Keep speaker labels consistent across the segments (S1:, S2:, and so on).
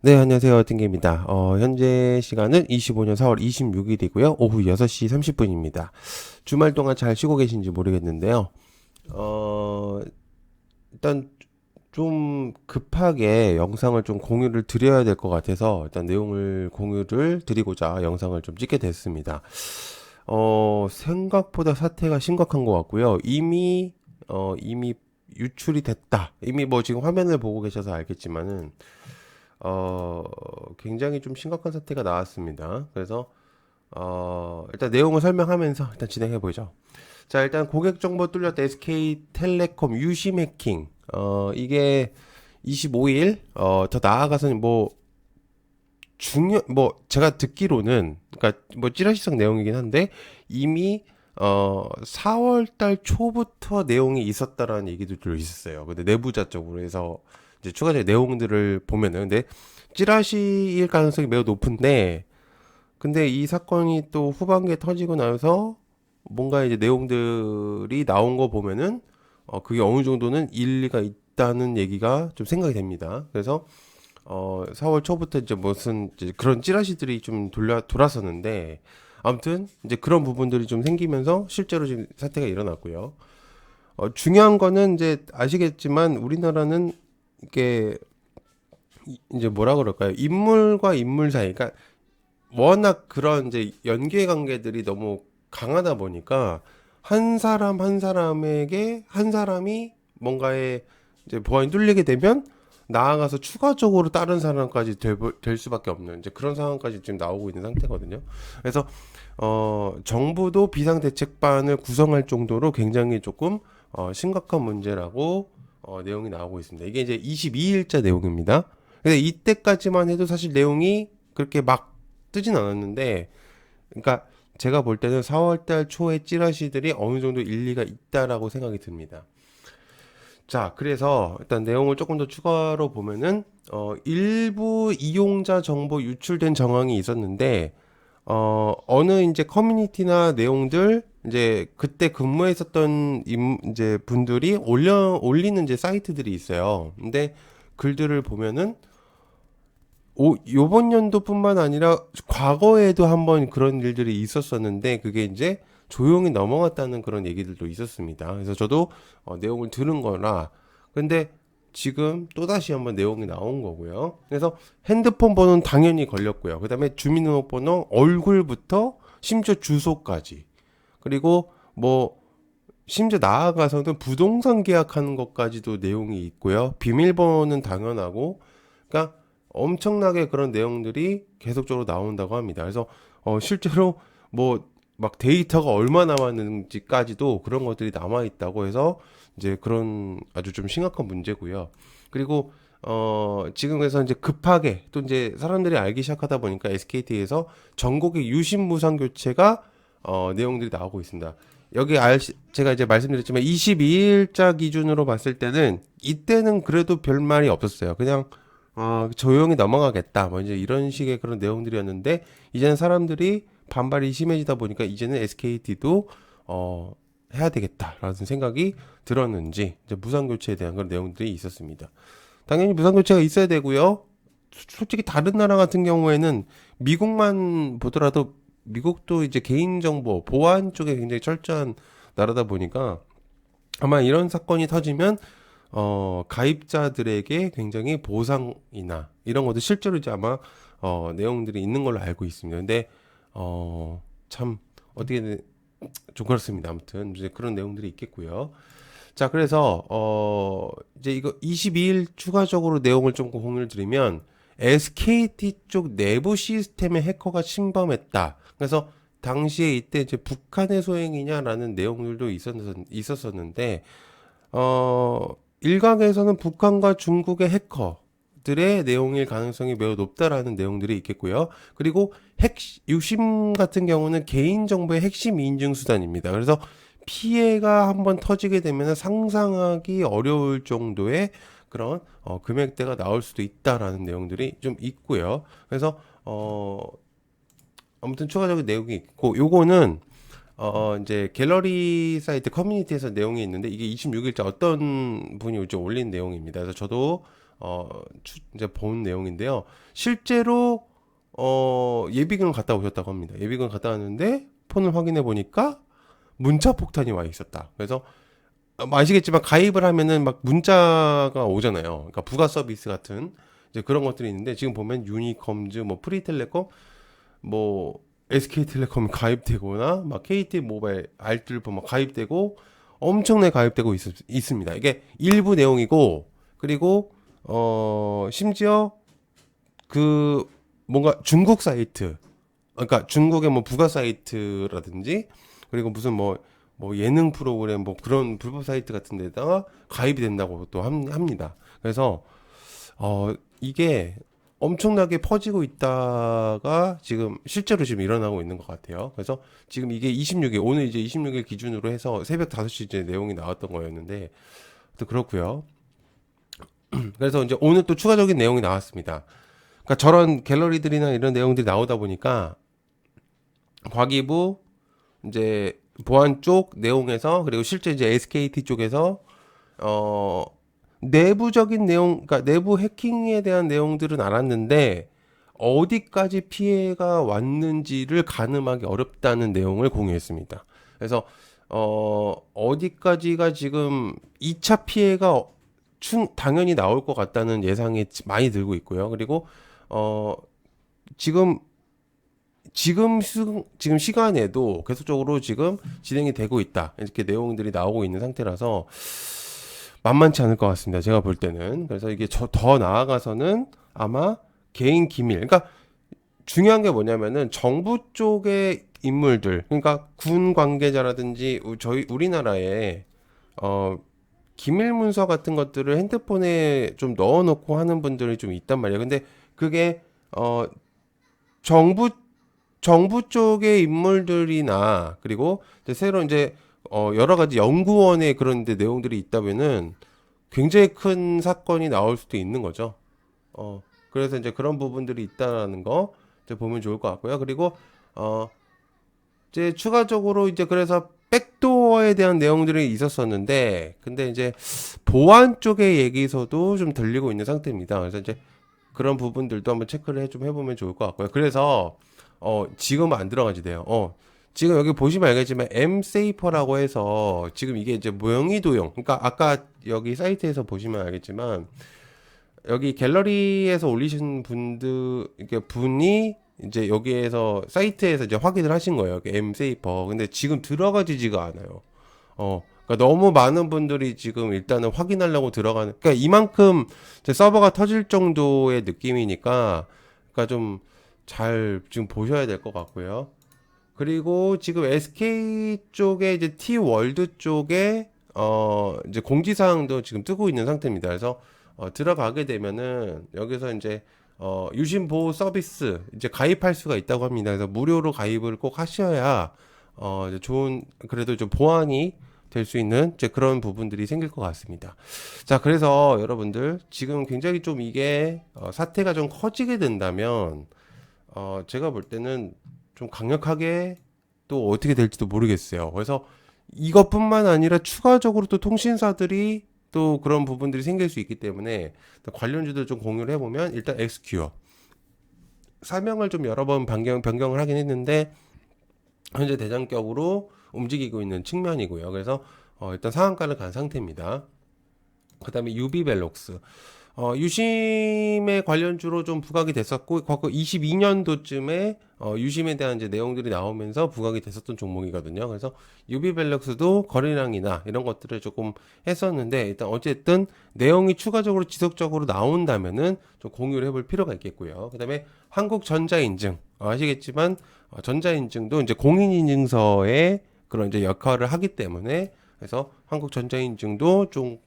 S1: 네, 안녕하세요. 丁개입니다. 현재 시간은 25년 4월 26일이고요. 오후 6시 30분입니다. 주말 동안 잘 쉬고 계신지 모르겠는데요. 어, 일단 좀 급하게 영상을 좀 공유를 드려야 될 것 같아서 일단 내용을 공유를 드리고자 영상을 좀 찍게 됐습니다. 생각보다 사태가 심각한 것 같고요. 이미 유출이 됐다. 이미 뭐 지금 화면을 보고 계셔서 알겠지만은 어, 굉장히 좀 심각한 사태가 나왔습니다. 그래서 일단 내용을 설명하면서 일단 진행해 보죠. 자, 일단 고객 정보 뚫렸다 SK텔레콤 유심 해킹. 이게 25일 더 나아가서는 제가 듣기로는 그러니까 뭐 찌라시성 내용이긴 한데 이미 4월 달 초부터 내용이 있었다라는 얘기도 들어 있었어요. 근데 내부자 쪽으로 해서 이제 추가적인 내용들을 보면은 근데 찌라시일 가능성이 매우 높은데 근데 이 사건이 또 후반기에 터지고 나서 뭔가 이제 내용들이 나온 거 보면은 그게 어느 정도는 일리가 있다는 얘기가 좀 생각이 됩니다. 그래서 4월 초부터 이제 무슨 이제 그런 찌라시들이 좀 돌았었는데 아무튼 이제 그런 부분들이 좀 생기면서 실제로 지금 사태가 일어났고요. 중요한 거는 이제 아시겠지만 우리나라는 이게 이제 뭐라 그럴까요? 인물과 인물 사이, 그러니까 워낙 그런 이제 연계 관계들이 너무 강하다 보니까 한 사람 한 사람에게 한 사람이 뭔가에 이제 보안이 뚫리게 되면 나아가서 추가적으로 다른 사람까지 될 수밖에 없는 이제 그런 상황까지 지금 나오고 있는 상태거든요. 그래서 정부도 비상대책반을 구성할 정도로 굉장히 조금 심각한 문제라고 내용이 나오고 있습니다. 이게 이제 22일자 내용입니다. 근데 이때까지만 해도 사실 내용이 그렇게 막 뜨진 않았는데, 그러니까 제가 볼 때는 4월달 초에 찌라시들이 어느 정도 일리가 있다라고 생각이 듭니다. 자, 그래서 일단 내용을 조금 더 추가로 보면은 일부 이용자 정보 유출된 정황이 있었는데 어느 이제 커뮤니티나 내용들 이제 그때 근무했었던 이제 분들이 올리는 이제 사이트들이 있어요. 근데 글들을 보면은 요번 연도뿐만 아니라 과거에도 한번 그런 일들이 있었었는데 그게 이제 조용히 넘어갔다는 그런 얘기들도 있었습니다. 그래서 저도 내용을 들은 거라 근데 지금 또다시 한번 내용이 나온 거고요. 그래서 핸드폰 번호는 당연히 걸렸고요. 그 다음에 주민등록번호, 얼굴부터 심지어 주소까지. 그리고 뭐 심지어 나아가서는 부동산 계약하는 것까지도 내용이 있고요. 비밀번호는 당연하고, 그러니까 엄청나게 그런 내용들이 계속적으로 나온다고 합니다. 그래서 실제로 뭐 막 데이터가 얼마 남았는지까지도 그런 것들이 남아 있다고 해서 이제 그런 아주 좀 심각한 문제고요. 그리고 지금 그래서 이제 급하게 또 이제 사람들이 알기 시작하다 보니까 SKT에서 전국의 유심 무상 교체가 내용들이 나오고 있습니다. 제가 이제 말씀드렸지만 22일자 기준으로 봤을 때는 이때는 그래도 별 말이 없었어요. 그냥 조용히 넘어가겠다. 뭐 이제 이런 식의 그런 내용들이었는데 이제는 사람들이 반발이 심해지다 보니까 이제는 SKT도 해야 되겠다라는 생각이 들었는지 이제 무상 교체에 대한 그런 내용들이 있었습니다. 당연히 무상 교체가 있어야 되고요. 솔직히 다른 나라 같은 경우에는 미국만 보더라도 미국도 이제 개인정보 보안 쪽에 굉장히 철저한 나라다 보니까 아마 이런 사건이 터지면 가입자들에게 굉장히 보상이나 이런 것도 실제로 이제 아마 내용들이 있는 걸로 알고 있습니다. 근데 참 어떻게 좀 그렇습니다. 아무튼 이제 그런 내용들이 있겠고요. 자, 그래서 이제 이거 22일 추가적으로 내용을 좀 공유를 드리면 SKT 쪽 내부 시스템에 해커가 침범했다. 그래서 당시에 이때 이제 북한의 소행이냐라는 내용들도 있었었는데 일각에서는 북한과 중국의 해커들의 내용일 가능성이 매우 높다라는 내용들이 있겠고요. 그리고 유심 같은 경우는 개인정보의 핵심 인증 수단입니다. 그래서 피해가 한번 터지게 되면 상상하기 어려울 정도의 그런 금액대가 나올 수도 있다라는 내용들이 좀 있고요. 그래서 아무튼 추가적인 내용이 있고 요거는 이제 갤러리 사이트 커뮤니티에서 내용이 있는데 이게 26일자 어떤 분이 좀 올린 내용입니다. 그래서 저도 이제 본 내용인데요. 실제로 예비군 갔다 오셨다고 합니다. 예비군 갔다 왔는데 폰을 확인해 보니까 문자 폭탄이 와 있었다. 그래서 아시겠지만 가입을 하면은 막 문자가 오잖아요. 그러니까 부가 서비스 같은 이제 그런 것들이 있는데 지금 보면 유니컴즈, 뭐 프리텔레콤, 뭐 SK텔레콤 가입되거나 막 KT 모바일, 알뜰폰 막 가입되고 엄청나게 가입되고 있습니다. 이게 일부 내용이고 그리고 심지어 그 뭔가 중국 사이트, 그러니까 중국의 뭐 부가 사이트라든지 그리고 무슨 뭐 예능 프로그램 뭐 그런 불법 사이트 같은 데다가 가입이 된다고 또 합니다. 그래서 이게 엄청나게 퍼지고 있다가 지금 실제로 지금 일어나고 있는 것 같아요. 그래서 지금 이게 26일, 오늘 이제 26일 기준으로 해서 새벽 5시 이제 내용이 나왔던 거였는데 또 그렇고요. 그래서 이제 오늘 또 추가적인 내용이 나왔습니다. 그러니까 저런 갤러리들이나 이런 내용들이 나오다 보니까 과기부 이제 보안 쪽 내용에서 그리고 실제 이제 SKT 쪽에서 어 내부적인 내용, 그러니까 내부 해킹에 대한 내용들은 알았는데 어디까지 피해가 왔는지를 가늠하기 어렵다는 내용을 공유했습니다. 그래서 어디까지가 지금 2차 피해가 당연히 나올 것 같다는 예상이 많이 들고 있고요. 그리고 어 지금 지금 시간에도 계속적으로 지금 진행이 되고 있다. 이렇게 내용들이 나오고 있는 상태라서 만만치 않을 것 같습니다. 제가 볼 때는. 그래서 이게 더 나아가서는 아마 개인 기밀. 그러니까 중요한 게 뭐냐면은 정부 쪽의 인물들, 그러니까 군 관계자라든지 저희 우리나라에 기밀 문서 같은 것들을 핸드폰에 좀 넣어놓고 하는 분들이 좀 있단 말이에요. 근데 그게 정부 정부 쪽의 인물들이나 그리고 이제 새로 이제 여러 가지 연구원의 그런 데 내용들이 있다면은 굉장히 큰 사건이 나올 수도 있는 거죠. 그래서 이제 그런 부분들이 있다라는 거 이제 보면 좋을 것 같고요. 그리고 어 이제 추가적으로 이제 그래서 백도어에 대한 내용들이 있었었는데 근데 이제 보안 쪽의 얘기에서도 좀 들리고 있는 상태입니다. 그래서 이제 그런 부분들도 한번 체크를 좀 해보면 좋을 것 같고요. 그래서 지금 안 들어가지 돼요. 지금 여기 보시면 알겠지만 엠세이퍼라고 해서 지금 이게 이제 명의도용, 그러니까 아까 여기 사이트에서 보시면 알겠지만 여기 갤러리에서 올리신 분들 이게 분이 이제 여기에서 사이트에서 이제 확인을 하신 거예요. 엠세이퍼. 근데 지금 들어가지지가 않아요. 그러니까 너무 많은 분들이 지금 일단은 확인하려고 들어가는, 그러니까 이만큼 이제 서버가 터질 정도의 느낌이니까, 그러니까 좀 잘 지금 보셔야 될 것 같고요. 그리고 지금 SK 쪽에 이제 T 월드 쪽에 이제 공지사항도 지금 뜨고 있는 상태입니다. 그래서 들어가게 되면은 여기서 이제 유심 보호 서비스 이제 가입할 수가 있다고 합니다. 그래서 무료로 가입을 꼭 하셔야 이제 좋은 그래도 좀 보안이 될 수 있는 이제 그런 부분들이 생길 것 같습니다. 자, 그래서 여러분들 지금 굉장히 좀 이게 사태가 좀 커지게 된다면 제가 볼 때는 좀 강력하게 또 어떻게 될지도 모르겠어요. 그래서 이것뿐만 아니라 추가적으로 또 통신사들이 또 그런 부분들이 생길 수 있기 때문에 관련주들 좀 공유를 해보면 일단 엑스큐어 사명을 좀 여러 번 변경을 하긴 했는데 현재 대장격으로 움직이고 있는 측면이고요. 그래서 일단 상한가를 간 상태입니다. 그 다음에 유비벨록스 유심의 관련주로 좀 부각이 됐었고, 과거 22년도쯤에 유심에 대한 이제 내용들이 나오면서 부각이 됐었던 종목이거든요. 그래서 유비벨럭스도 거래량이나 이런 것들을 조금 했었는데, 일단 어쨌든 내용이 추가적으로 지속적으로 나온다면은 좀 공유를 해볼 필요가 있겠고요. 그 다음에 한국전자인증 아시겠지만 전자인증도 이제 공인인증서의 그런 이제 역할을 하기 때문에 그래서 한국전자인증도 좀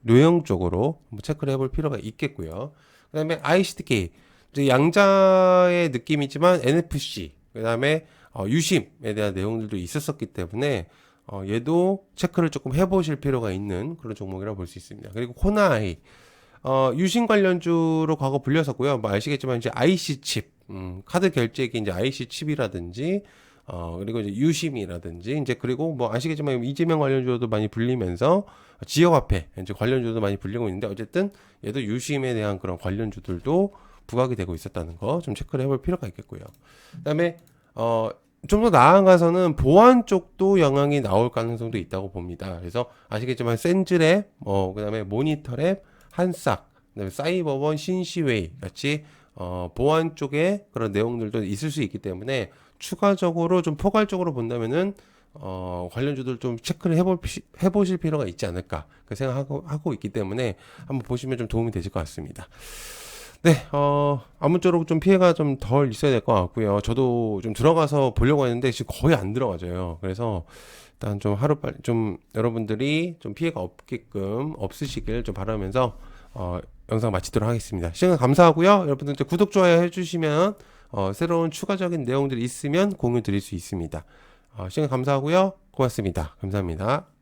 S1: 내용적으로 한번 체크를 해볼 필요가 있겠고요. 그다음에 ICTK 이제 양자의 느낌이지만 NFC 그다음에 유심에 대한 내용들도 있었었기 때문에 얘도 체크를 조금 해보실 필요가 있는 그런 종목이라고 볼 수 있습니다. 그리고 코나이 유심 관련주로 과거 불렸었고요. 뭐 아시겠지만 이제 IC 칩 카드 결제기 이제 IC 칩이라든지 그리고 이제 유심이라든지 이제 그리고 뭐 아시겠지만 이재명 관련주도 많이 불리면서 지역화폐 이제 관련주도 많이 불리고 있는데 어쨌든 얘도 유심에 대한 그런 관련주들도 부각이 되고 있었다는 거 좀 체크를 해볼 필요가 있겠고요. 그다음에 좀 더 나아가서는 보안 쪽도 영향이 나올 가능성도 있다고 봅니다. 그래서 아시겠지만 센즈랩, 그다음에 모니터랩, 한싹, 그다음에 사이버원, 신시웨이 같이 보안 쪽에 그런 내용들도 있을 수 있기 때문에 추가적으로 좀 포괄적으로 본다면은 관련주들 좀 체크를 해보실 필요가 있지 않을까 그 생각하고 있기 때문에 한번 보시면 좀 도움이 되실 것 같습니다. 네, 아무쪼록 좀 피해가 좀 덜 있어야 될 것 같고요. 저도 좀 들어가서 보려고 했는데 지금 거의 안 들어가져요. 그래서 일단 좀 하루빨리 좀 여러분들이 좀 피해가 없으시길 좀 바라면서 영상 마치도록 하겠습니다. 시간 감사하고요. 여러분들 이제 구독, 좋아요 해주시면 새로운 추가적인 내용들이 있으면 공유 드릴 수 있습니다. 시간 감사하고요. 고맙습니다. 감사합니다.